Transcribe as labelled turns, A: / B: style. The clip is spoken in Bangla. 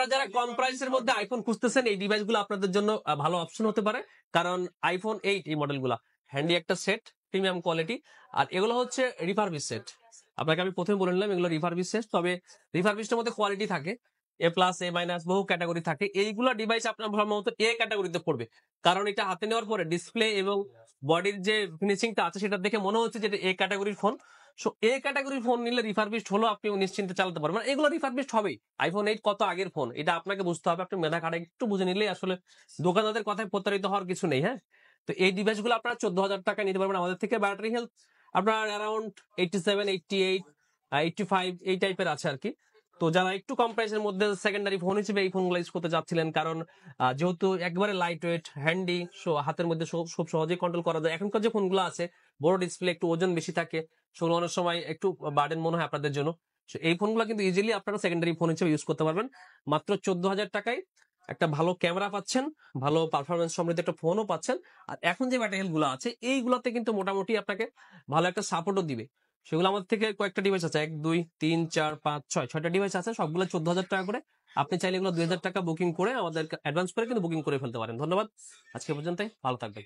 A: আপনারা যারা কম প্রাইসের মধ্যে আইফোন খুঁজতেছেন এই ডিভাইসগুলো আপনাদের জন্য ভালো অপশন হতে পারে, কারণ আইফোন 8 এই মডেলগুলা হ্যান্ডি একটা সেট, প্রিমিয়াম কোয়ালিটি। আর এগুলো হচ্ছে রিফারবিশ সেট। আপনাকে আমি প্রথমে বলে নিলাম এগুলো রিফারবিশ সেট, তবে রিফারবিশটার মধ্যে কোয়ালিটি থাকে, এ প্লাস এ মাইনাস বহু ক্যাটাগরি থাকে। এইগুলো ডিভাইস আপনার সম্ভবত এ ক্যাটাগরিতে পড়বে, কারণ এটা হাতে নেওয়ার পরে ডিসপ্লে এবং বডির যে ফিনিশিংটা আছে সেটা দেখে মনে হচ্ছে যে এটা এ ক্যাটাগরির ফোন। সো এ ক্যাটাগরির ফোন নিলে রিফারবিশড হলো আপনি নিশ্চিন্তে চালাতে পারবেন, মানে এগুলো রিফারবিশড হবেই। আইফোন 8 কত আগের ফোন এটা আপনাকে বুঝতে হবে, আপনি মেধা খাটা একটু বুঝে নিলেই আসলে দোকানদারদের কথায় প্রতারিত হওয়ার কিছু নেই। হ্যাঁ, তো এই ডিভাইসগুলো আপনারা 14,000 টাকায় নিতে পারবেন আমাদের থেকে। ব্যাটারি হেলথ আপনার অ্যারাউন্ড 87, 88, 85 এই টাইপের আছে আর কি। তো যারা একটু কম প্রাইসের মধ্যে সেকেন্ডারি ফোন হিসেবে এই ফোনগুলো ইউজ করতে যাচ্ছিলেন, কারণ যেহেতু একবারে লাইট ওয়েট হ্যান্ডি, সো হাতের মধ্যে খুব সহজেই কন্ট্রোল করা যায়। এখনকার যে ফোনগুলো আছে বড় ডিসপ্লে, একটু ওজন বেশি থাকে, সেগুলো অনেক সময় একটু বার্ডেন মনে হয় আপনাদের জন্য। এই ফোনগুলো কিন্তু ইজিলি আপনারা সেকেন্ডারি ফোন হিসেবে ইউজ করতে পারবেন। মাত্র 14,000 টাকায় একটা ভালো ক্যামেরা পাচ্ছেন, ভালো পারফরমেন্স সমৃদ্ধ একটা ফোনও পাচ্ছেন। আর এখন যে ব্যাটারি গুলো আছে এইগুলোতে কিন্তু মোটামুটি আপনাকে ভালো একটা সাপোর্টও দিবে। সেগুলো আমাদের থেকে কয়েকটা ডিভাইস আছে, 1, 2, 3, 4, 5, 6, 6টা ডিভাইস আছে, সবগুলো 14,000 টাকা করে। আপনি চাইলে এগুলো 2,000 টাকা বুকিং করে আমাদের অ্যাডভান্স করে কিন্তু বুকিং করে ফেলতে পারেন। ধন্যবাদ, আজকে পর্যন্তই, ভালো থাকবেন।